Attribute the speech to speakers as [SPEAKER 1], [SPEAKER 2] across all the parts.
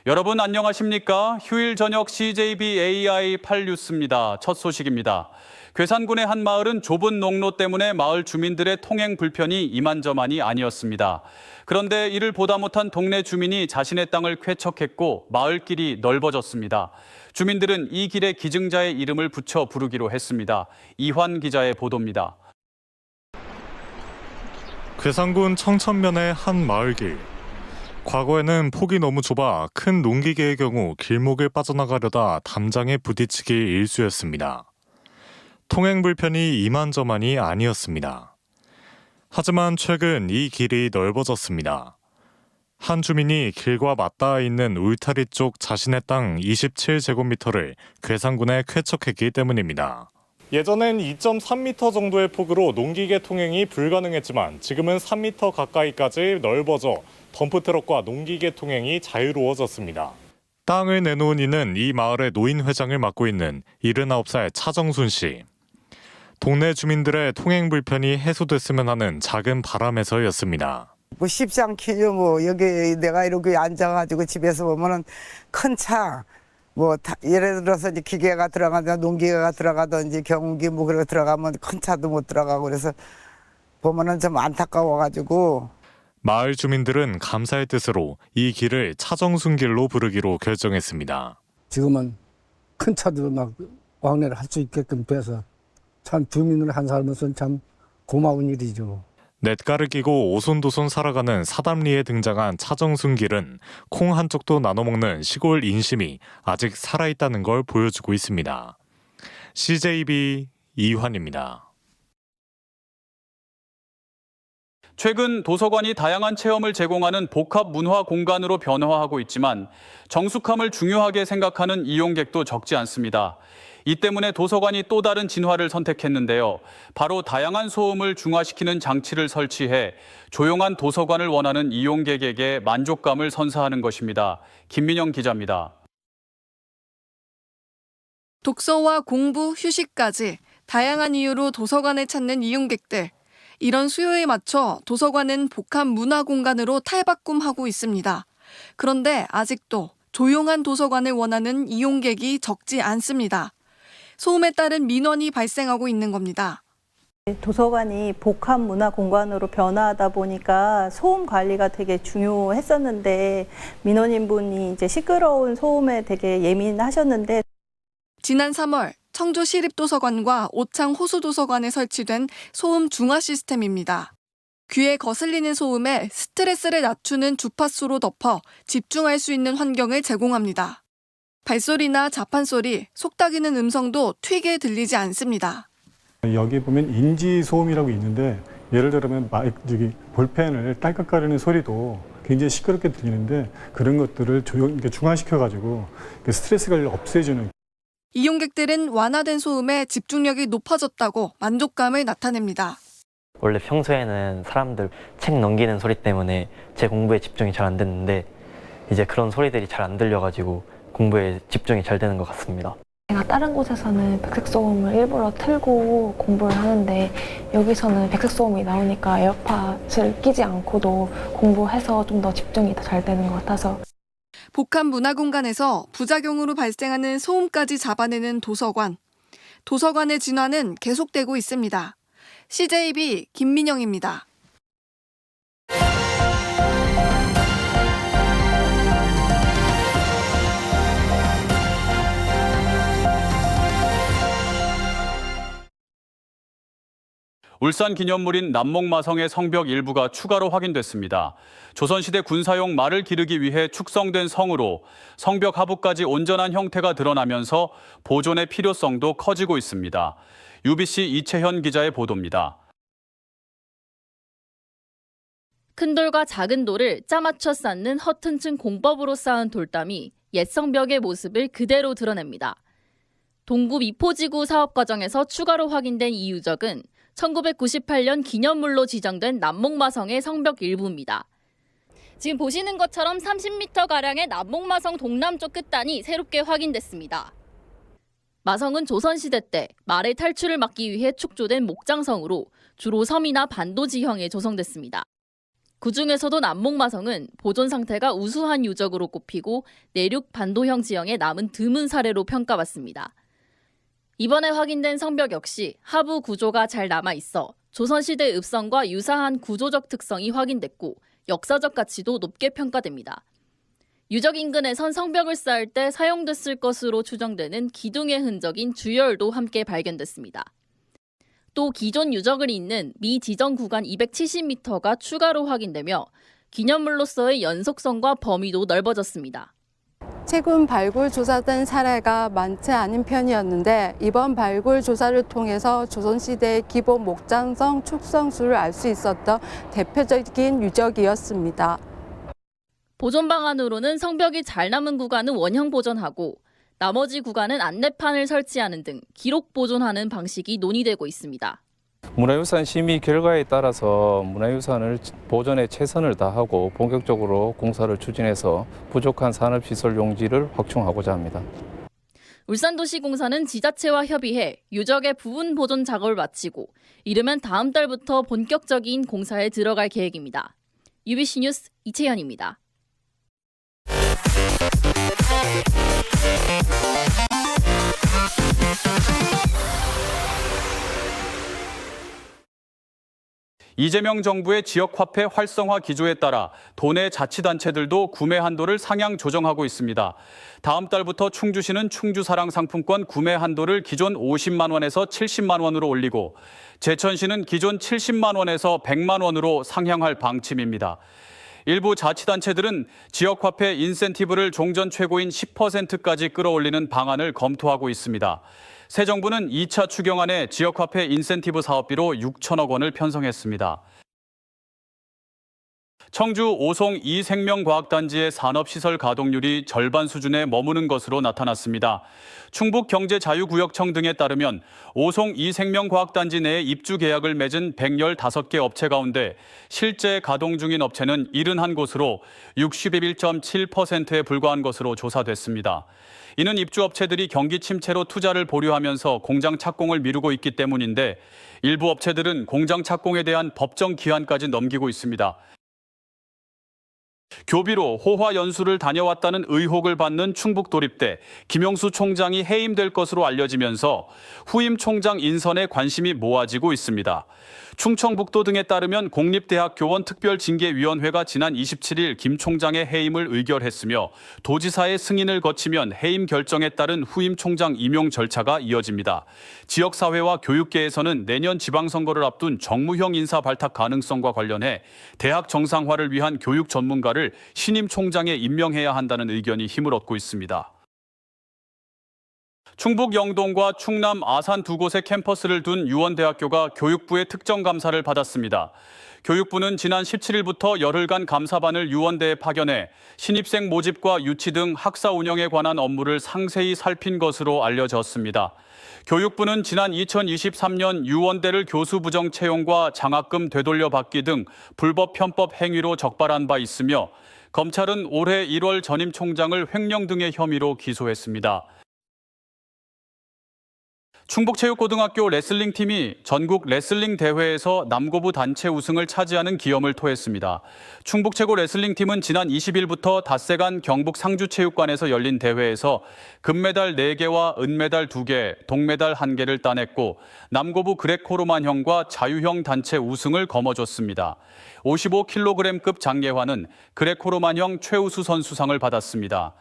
[SPEAKER 1] 여러분 안녕하십니까? 휴일 저녁 CJB AI 8뉴스입니다. 첫 소식입니다. 괴산군의 한 마을은 좁은 농로 때문에 마을 주민들의 통행 불편이 이만저만이 아니었습니다. 그런데 이를 보다 못한 동네 주민이 자신의 땅을 쾌척했고 마을길이 넓어졌습니다. 주민들은 이 길에 기증자의 이름을 붙여 부르기로 했습니다. 이환 기자의 보도입니다.
[SPEAKER 2] 괴산군 청천면의 한 마을길. 과거에는 폭이 너무 좁아 큰 농기계의 경우 길목을 빠져나가려다 담장에 부딪히기 일쑤였습니다. 통행 불편이 이만저만이 아니었습니다. 하지만 최근 이 길이 넓어졌습니다. 한 주민이 길과 맞닿아 있는 울타리 쪽 자신의 땅 27제곱미터를 괴산군에 쾌척했기 때문입니다. 예전엔 2.3m 정도의 폭으로 농기계 통행이 불가능했지만 지금은 3m 가까이까지 넓어져 덤프트럭과 농기계 통행이 자유로워졌습니다. 땅을 내놓은 이는 이 마을의 노인회장을 맡고 있는 79살 차정순 씨. 동네 주민들의 통행 불편이 해소됐으면 하는 작은 바람에서였습니다.
[SPEAKER 3] 뭐 쉽지 않겠죠. 여기 내가 이렇게 앉아가지고 집에서 보면은 큰 차, 예를 들어서 이제 기계가 들어가든 농기계가 들어가든지 경운기 뭐 그런 거 들어가면 큰 차도 못 들어가고 그래서 보면은 좀 안타까워가지고.
[SPEAKER 2] 마을 주민들은 감사의 뜻으로 이 길을 차정순 길로 부르기로 결정했습니다.
[SPEAKER 4] 지금은 큰 차도 막 왕래를 할 수 있게끔 돼서 참 주민을 한 사람으로서는 참 고마운 일이죠.
[SPEAKER 2] 냇가를 끼고 오손도손 살아가는 사담리에 등장한 차정순 길은 콩 한쪽도 나눠먹는 시골 인심이 아직 살아있다는 걸 보여주고 있습니다. CJB 이환입니다.
[SPEAKER 1] 최근 도서관이 다양한 체험을 제공하는 복합 문화 공간으로 변화하고 있지만 정숙함을 중요하게 생각하는 이용객도 적지 않습니다. 이 때문에 도서관이 또 다른 진화를 선택했는데요. 바로 다양한 소음을 중화시키는 장치를 설치해 조용한 도서관을 원하는 이용객에게 만족감을 선사하는 것입니다. 김민영 기자입니다.
[SPEAKER 5] 독서와 공부, 휴식까지 다양한 이유로 도서관을 찾는 이용객들. 이런 수요에 맞춰 도서관은 복합 문화 공간으로 탈바꿈하고 있습니다. 그런데 아직도 조용한 도서관을 원하는 이용객이 적지 않습니다. 소음에 따른 민원이 발생하고 있는 겁니다.
[SPEAKER 6] 도서관이 복합 문화 공간으로 변화하다 보니까 소음 관리가 되게 중요했었는데 민원인분이 이제 시끄러운 소음에 되게 예민하셨는데
[SPEAKER 5] 지난 3월 청주 시립도서관과 오창 호수도서관에 설치된 소음 중화 시스템입니다. 귀에 거슬리는 소음에 스트레스를 낮추는 주파수로 덮어 집중할 수 있는 환경을 제공합니다. 발소리나 자판소리, 속닥이는 음성도 튀게 들리지 않습니다.
[SPEAKER 7] 여기 보면 인지소음이라고 있는데 예를 들면 볼펜을 딸깍거리는 소리도 굉장히 시끄럽게 들리는데 그런 것들을 중화시켜가지고 스트레스를 없애주는.
[SPEAKER 5] 이용객들은 완화된 소음에 집중력이 높아졌다고 만족감을 나타냅니다.
[SPEAKER 8] 원래 평소에는 사람들 책 넘기는 소리 때문에 제 공부에 집중이 잘 안 됐는데 이제 그런 소리들이 잘 안 들려가지고 공부에 집중이 잘 되는 것 같습니다.
[SPEAKER 9] 제가 다른 곳에서는 백색 소음을 일부러 틀고 공부를 하는데 여기서는 백색 소음이 나오니까 에어팟을 끼지 않고도 공부해서 좀 더 집중이 더 잘 되는 것 같아서.
[SPEAKER 5] 복합 문화 공간에서 부작용으로 발생하는 소음까지 잡아내는 도서관. 도서관의 진화는 계속되고 있습니다. CJB 김민영입니다.
[SPEAKER 1] 울산 기념물인 남목마성의 성벽 일부가 추가로 확인됐습니다. 조선시대 군사용 말을 기르기 위해 축성된 성으로 성벽 하부까지 온전한 형태가 드러나면서 보존의 필요성도 커지고 있습니다. UBC 이채현 기자의 보도입니다.
[SPEAKER 10] 큰 돌과 작은 돌을 짜맞춰 쌓는 허튼층 공법으로 쌓은 돌담이 옛 성벽의 모습을 그대로 드러냅니다. 동구 미포지구 사업 과정에서 추가로 확인된 이 유적은 1998년 기념물로 지정된 남목마성의 성벽 일부입니다. 지금 보시는 것처럼 30m가량의 남목마성 동남쪽 끝단이 새롭게 확인됐습니다. 마성은 조선시대 때 말의 탈출을 막기 위해 축조된 목장성으로 주로 섬이나 반도 지형에 조성됐습니다. 그중에서도 남목마성은 보존 상태가 우수한 유적으로 꼽히고 내륙 반도형 지형에 남은 드문 사례로 평가받습니다. 이번에 확인된 성벽 역시 하부 구조가 잘 남아있어 조선시대 읍성과 유사한 구조적 특성이 확인됐고 역사적 가치도 높게 평가됩니다. 유적 인근에선 성벽을 쌓을 때 사용됐을 것으로 추정되는 기둥의 흔적인 주열도 함께 발견됐습니다. 또 기존 유적을 잇는 미지정 구간 270m가 추가로 확인되며 기념물로서의 연속성과 범위도 넓어졌습니다.
[SPEAKER 11] 최근 발굴 조사된 사례가 많지 않은 편이었는데 이번 발굴 조사를 통해서 조선시대의 기본 목장성 축성수를 알 수 있었던 대표적인 유적이었습니다.
[SPEAKER 10] 보존 방안으로는 성벽이 잘 남은 구간은 원형 보존하고 나머지 구간은 안내판을 설치하는 등 기록 보존하는 방식이 논의되고 있습니다.
[SPEAKER 12] 문화유산 심의 결과에 따라서 문화유산을 보존에 최선을 다하고 본격적으로 공사를 추진해서 부족한 산업시설 용지를 확충하고자 합니다.
[SPEAKER 10] 울산도시공사는 지자체와 협의해 유적의 부분 보존 작업을 마치고 이르면 다음 달부터 본격적인 공사에 들어갈 계획입니다. UBC 뉴스 이채연입니다.
[SPEAKER 1] 이재명 정부의 지역화폐 활성화 기조에 따라 도내 자치단체들도 구매 한도를 상향 조정하고 있습니다. 다음 달부터 충주시는 충주사랑 상품권 구매 한도를 기존 50만 원에서 70만 원으로 올리고 제천시는 기존 70만 원에서 100만 원으로 상향할 방침입니다. 일부 자치단체들은 지역화폐 인센티브를 종전 최고인 10%까지 끌어올리는 방안을 검토하고 있습니다. 새 정부는 2차 추경안에 지역화폐 인센티브 사업비로 6천억 원을 편성했습니다. 청주 오송 이생명과학단지의 산업시설 가동률이 절반 수준에 머무는 것으로 나타났습니다. 충북경제자유구역청 등에 따르면 오송 이생명과학단지 내에 입주 계약을 맺은 115개 업체 가운데 실제 가동 중인 업체는 71곳으로 61.7%에 불과한 것으로 조사됐습니다. 이는 입주업체들이 경기 침체로 투자를 보류하면서 공장 착공을 미루고 있기 때문인데 일부 업체들은 공장 착공에 대한 법정 기한까지 넘기고 있습니다. 교비로 호화 연수를 다녀왔다는 의혹을 받는 충북도립대 김용수 총장이 해임될 것으로 알려지면서 후임 총장 인선에 관심이 모아지고 있습니다. 충청북도 등에 따르면 공립대학교원특별징계위원회가 지난 27일 김 총장의 해임을 의결했으며 도지사의 승인을 거치면 해임 결정에 따른 후임 총장 임용 절차가 이어집니다. 지역사회와 교육계에서는 내년 지방선거를 앞둔 정무형 인사 발탁 가능성과 관련해 대학 정상화를 위한 교육 전문가를 신임 총장에 임명해야 한다는 의견이 힘을 얻고 있습니다. 충북 영동과 충남 아산 두 곳의 캠퍼스를 둔 유원대학교가 교육부의 특정 감사를 받았습니다. 교육부는 지난 17일부터 열흘간 감사반을 유원대에 파견해 신입생 모집과 유치 등 학사 운영에 관한 업무를 상세히 살핀 것으로 알려졌습니다. 교육부는 지난 2023년 유원대를 교수 부정 채용과 장학금 되돌려 받기 등 불법 편법 행위로 적발한 바 있으며 검찰은 올해 1월 전임 총장을 횡령 등의 혐의로 기소했습니다. 충북체육고등학교 레슬링팀이 전국 레슬링 대회에서 남고부 단체 우승을 차지하는 기염을 토했습니다. 충북최고 레슬링팀은 지난 20일부터 닷새간 경북 상주체육관에서 열린 대회에서 금메달 4개와 은메달 2개, 동메달 1개를 따냈고 남고부 그레코로만형과 자유형 단체 우승을 거머쥐었습니다. 55kg급 장예화는 그레코로만형 최우수 선수상을 받았습니다.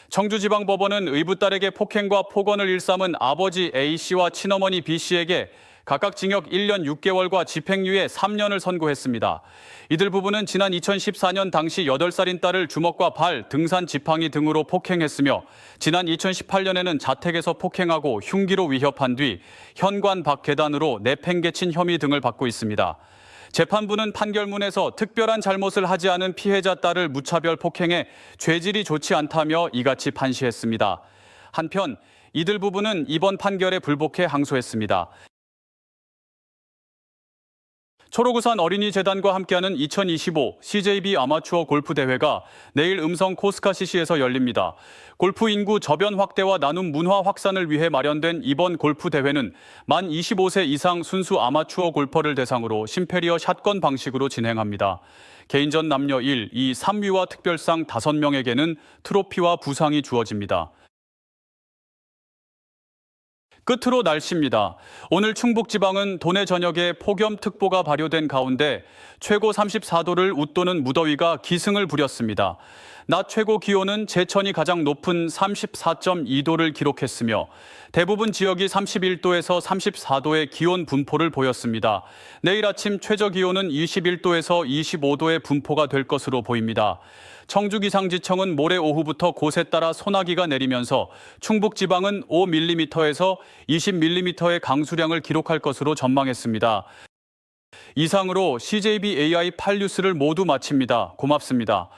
[SPEAKER 1] 청주지방법원은 의붓딸에게 폭행과 폭언을 일삼은 아버지 A씨와 친어머니 B씨에게 각각 징역 1년 6개월과 집행유예 3년을 선고했습니다. 이들 부부는 지난 2014년 당시 8살인 딸을 주먹과 발, 등산 지팡이 등으로 폭행했으며 지난 2018년에는 자택에서 폭행하고 흉기로 위협한 뒤 현관 밖 계단으로 내팽개친 혐의 등을 받고 있습니다. 재판부는 판결문에서 특별한 잘못을 하지 않은 피해자 딸을 무차별 폭행해 죄질이 좋지 않다며 이같이 판시했습니다. 한편 이들 부부는 이번 판결에 불복해 항소했습니다. 초록우산 어린이재단과 함께하는 2025 CJB 아마추어 골프 대회가 내일 음성 코스카시시에서 열립니다. 골프 인구 저변 확대와 나눔 문화 확산을 위해 마련된 이번 골프 대회는 만 25세 이상 순수 아마추어 골퍼를 대상으로 심페리어 샷건 방식으로 진행합니다. 개인전 남녀 1, 2, 3위와 특별상 5명에게는 트로피와 부상이 주어집니다. 끝으로 날씨입니다. 오늘 충북지방은 도내 전역에 폭염특보가 발효된 가운데 최고 34도를 웃도는 무더위가 기승을 부렸습니다. 낮 최고 기온은 제천이 가장 높은 34.2도를 기록했으며 대부분 지역이 31도에서 34도의 기온 분포를 보였습니다. 내일 아침 최저 기온은 21도에서 25도의 분포가 될 것으로 보입니다. 청주기상지청은 모레 오후부터 곳에 따라 소나기가 내리면서 충북지방은 5mm에서 20mm의 강수량을 기록할 것으로 전망했습니다. 이상으로 CJB AI 8뉴스를 모두 마칩니다. 고맙습니다.